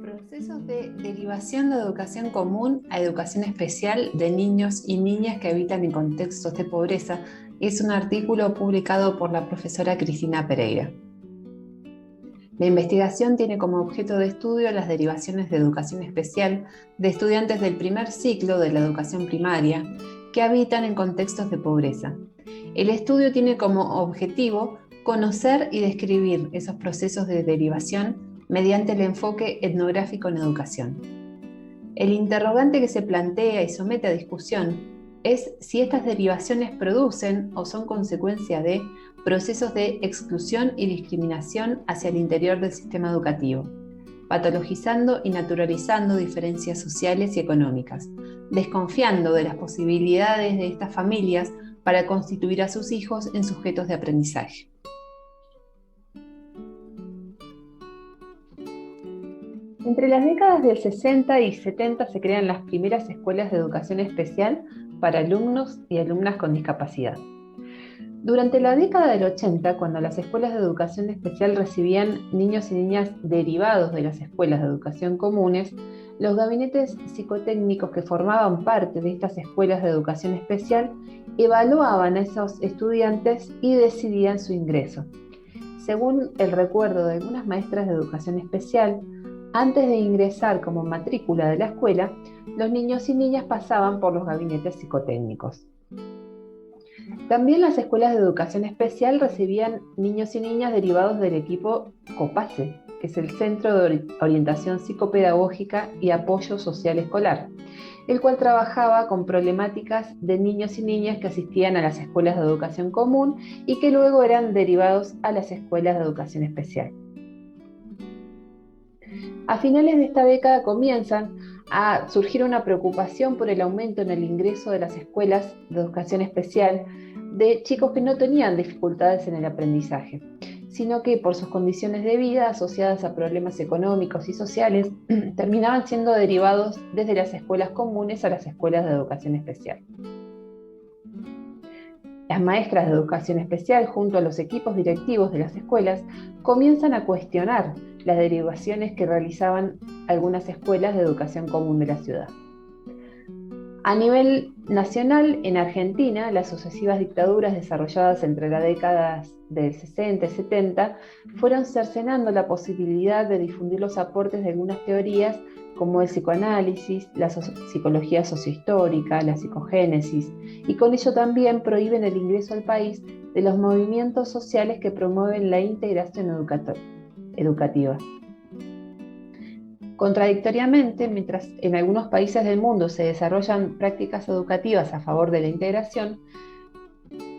Procesos de derivación de educación común a educación especial de niños y niñas que habitan en contextos de pobreza es un artículo publicado por la profesora Cristina Pereira. La investigación tiene como objeto de estudio las derivaciones de educación especial de estudiantes del primer ciclo de la educación primaria que habitan en contextos de pobreza. El estudio tiene como objetivo conocer y describir esos procesos de derivación mediante el enfoque etnográfico en educación. El interrogante que se plantea y somete a discusión es si estas derivaciones producen o son consecuencia de procesos de exclusión y discriminación hacia el interior del sistema educativo, patologizando y naturalizando diferencias sociales y económicas, desconfiando de las posibilidades de estas familias para constituir a sus hijos en sujetos de aprendizaje. Entre las décadas del 60 y 70 se crean las primeras escuelas de educación especial para alumnos y alumnas con discapacidad. Durante la década del 80, cuando las escuelas de educación especial recibían niños y niñas derivados de las escuelas de educación comunes, los gabinetes psicotécnicos que formaban parte de estas escuelas de educación especial evaluaban a esos estudiantes y decidían su ingreso. Según el recuerdo de algunas maestras de educación especial, antes de ingresar como matrícula de la escuela, los niños y niñas pasaban por los gabinetes psicotécnicos. También las escuelas de educación especial recibían niños y niñas derivados del equipo COPASE, que es el Centro de Orientación Psicopedagógica y Apoyo Social Escolar, el cual trabajaba con problemáticas de niños y niñas que asistían a las escuelas de educación común y que luego eran derivados a las escuelas de educación especial. A finales de esta década comienzan a surgir una preocupación por el aumento en el ingreso de las escuelas de educación especial de chicos que no tenían dificultades en el aprendizaje, sino que por sus condiciones de vida asociadas a problemas económicos y sociales terminaban siendo derivados desde las escuelas comunes a las escuelas de educación especial. Las maestras de educación especial, junto a los equipos directivos de las escuelas, comienzan a cuestionar las derivaciones que realizaban algunas escuelas de educación común de la ciudad. A nivel nacional, en Argentina, las sucesivas dictaduras desarrolladas entre las décadas del 60 y 70 fueron cercenando la posibilidad de difundir los aportes de algunas teorías como el psicoanálisis, la psicología sociohistórica, la psicogénesis, y con ello también prohíben el ingreso al país de los movimientos sociales que promueven la integración educativa. Contradictoriamente, mientras en algunos países del mundo se desarrollan prácticas educativas a favor de la integración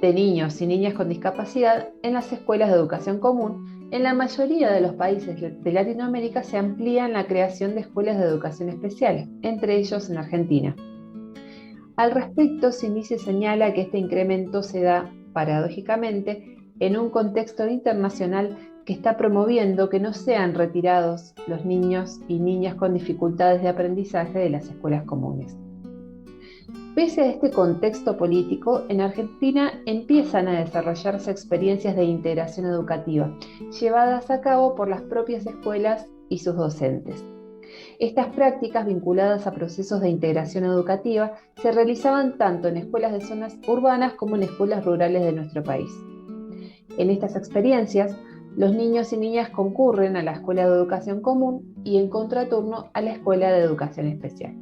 de niños y niñas con discapacidad en las escuelas de educación común, en la mayoría de los países de Latinoamérica se amplía la creación de escuelas de educación especial, entre ellos en Argentina. Al respecto, Sinise señala que este incremento se da, paradójicamente, en un contexto internacional que está promoviendo que no sean retirados los niños y niñas con dificultades de aprendizaje de las escuelas comunes. Pese a este contexto político, en Argentina empiezan a desarrollarse experiencias de integración educativa, llevadas a cabo por las propias escuelas y sus docentes. Estas prácticas vinculadas a procesos de integración educativa se realizaban tanto en escuelas de zonas urbanas como en escuelas rurales de nuestro país. En estas experiencias, los niños y niñas concurren a la escuela de educación común y en contraturno a la escuela de educación especial.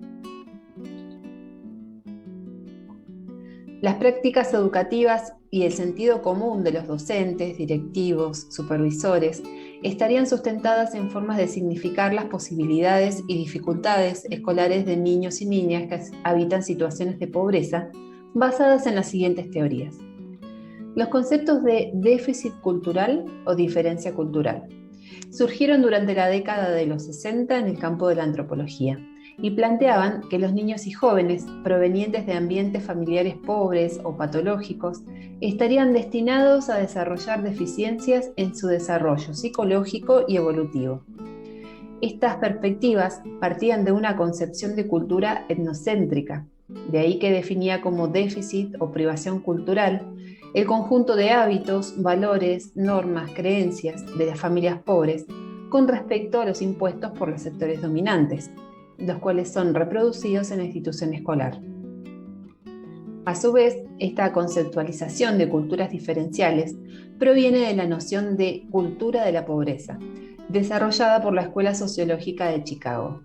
Las prácticas educativas y el sentido común de los docentes, directivos, supervisores, estarían sustentadas en formas de significar las posibilidades y dificultades escolares de niños y niñas que habitan situaciones de pobreza, basadas en las siguientes teorías. Los conceptos de déficit cultural o diferencia cultural surgieron durante la década de los 60 en el campo de la antropología y planteaban que los niños y jóvenes provenientes de ambientes familiares pobres o patológicos estarían destinados a desarrollar deficiencias en su desarrollo psicológico y evolutivo. Estas perspectivas partían de una concepción de cultura etnocéntrica, de ahí que definía como déficit o privación cultural el conjunto de hábitos, valores, normas, creencias de las familias pobres con respecto a los impuestos por los sectores dominantes, los cuales son reproducidos en la institución escolar. A su vez, esta conceptualización de culturas diferenciales proviene de la noción de cultura de la pobreza, desarrollada por la Escuela Sociológica de Chicago.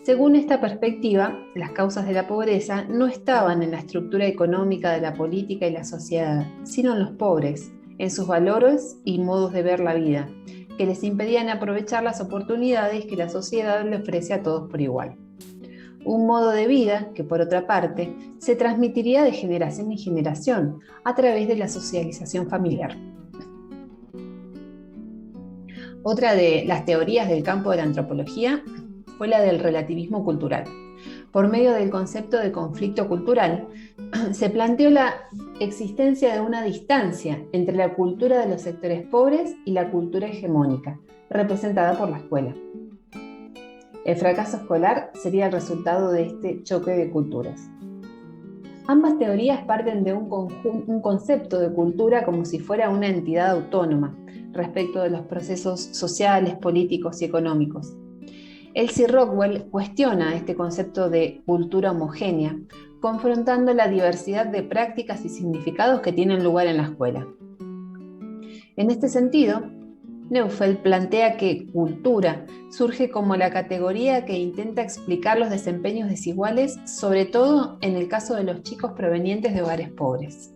Según esta perspectiva, las causas de la pobreza no estaban en la estructura económica de la política y la sociedad, sino en los pobres, en sus valores y modos de ver la vida, que les impedían aprovechar las oportunidades que la sociedad le ofrece a todos por igual. Un modo de vida que, por otra parte, se transmitiría de generación en generación a través de la socialización familiar. Otra de las teorías del campo de la antropología fue la del relativismo cultural. Por medio del concepto de conflicto cultural, se planteó la existencia de una distancia entre la cultura de los sectores pobres y la cultura hegemónica, representada por la escuela. El fracaso escolar sería el resultado de este choque de culturas. Ambas teorías parten de un concepto de cultura como si fuera una entidad autónoma respecto de los procesos sociales, políticos y económicos. Elsie Rockwell cuestiona este concepto de cultura homogénea, confrontando la diversidad de prácticas y significados que tienen lugar en la escuela. En este sentido, Neufeld plantea que cultura surge como la categoría que intenta explicar los desempeños desiguales, sobre todo en el caso de los chicos provenientes de hogares pobres.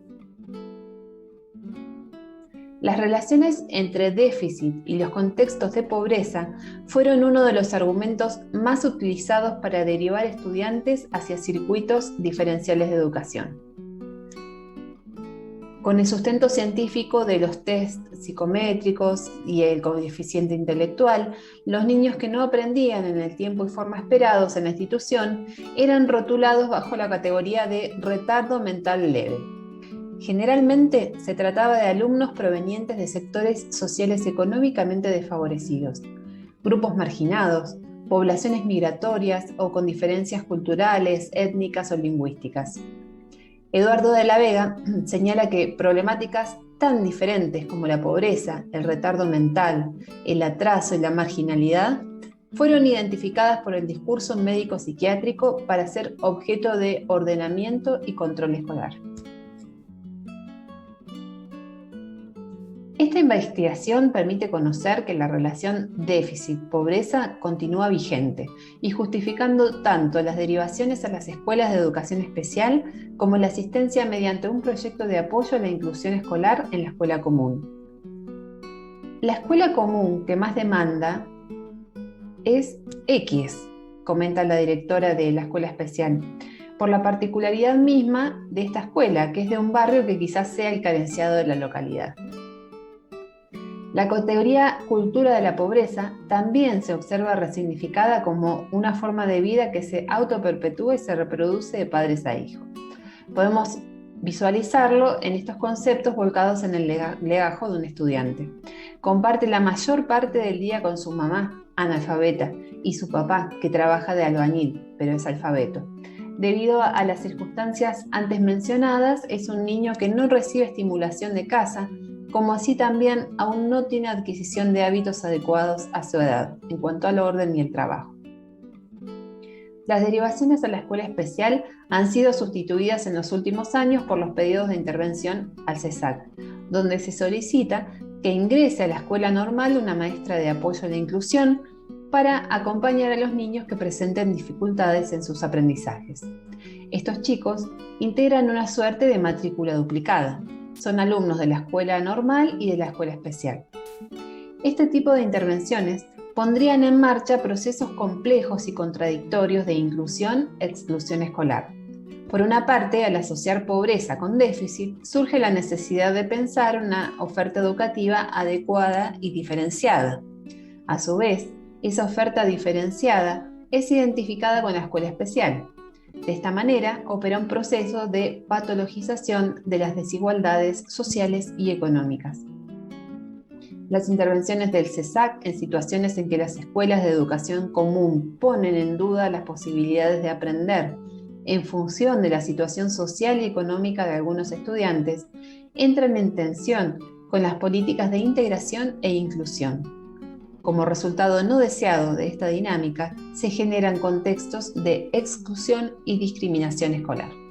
Las relaciones entre déficit y los contextos de pobreza fueron uno de los argumentos más utilizados para derivar estudiantes hacia circuitos diferenciales de educación. Con el sustento científico de los test psicométricos y el coeficiente intelectual, los niños que no aprendían en el tiempo y forma esperados en la institución eran rotulados bajo la categoría de retardo mental leve. Generalmente se trataba de alumnos provenientes de sectores sociales económicamente desfavorecidos, grupos marginados, poblaciones migratorias o con diferencias culturales, étnicas o lingüísticas. Eduardo de la Vega señala que problemáticas tan diferentes como la pobreza, el retardo mental, el atraso y la marginalidad fueron identificadas por el discurso médico-psiquiátrico para ser objeto de ordenamiento y control escolar. Esta investigación permite conocer que la relación déficit-pobreza continúa vigente y justificando tanto las derivaciones a las escuelas de educación especial como la asistencia mediante un proyecto de apoyo a la inclusión escolar en la escuela común. La escuela común que más demanda es X, comenta la directora de la escuela especial, por la particularidad misma de esta escuela, que es de un barrio que quizás sea el carenciado de la localidad. La categoría cultura de la pobreza también se observa resignificada como una forma de vida que se autoperpetúa y se reproduce de padres a hijos. Podemos visualizarlo en estos conceptos volcados en el legajo de un estudiante. Comparte la mayor parte del día con su mamá, analfabeta, y su papá, que trabaja de albañil, pero es alfabeto. Debido a las circunstancias antes mencionadas, es un niño que no recibe estimulación de casa, como así también aún no tiene adquisición de hábitos adecuados a su edad, en cuanto al orden y el trabajo. Las derivaciones a la escuela especial han sido sustituidas en los últimos años por los pedidos de intervención al CESAC, donde se solicita que ingrese a la escuela normal una maestra de apoyo a la inclusión para acompañar a los niños que presenten dificultades en sus aprendizajes. Estos chicos integran una suerte de matrícula duplicada. Son alumnos de la escuela normal y de la escuela especial. Este tipo de intervenciones pondrían en marcha procesos complejos y contradictorios de inclusión-exclusión escolar. Por una parte, al asociar pobreza con déficit, surge la necesidad de pensar una oferta educativa adecuada y diferenciada. A su vez, esa oferta diferenciada es identificada con la escuela especial. De esta manera, opera un proceso de patologización de las desigualdades sociales y económicas. Las intervenciones del CESAC en situaciones en que las escuelas de educación común ponen en duda las posibilidades de aprender en función de la situación social y económica de algunos estudiantes, entran en tensión con las políticas de integración e inclusión. Como resultado no deseado de esta dinámica, se generan contextos de exclusión y discriminación escolar.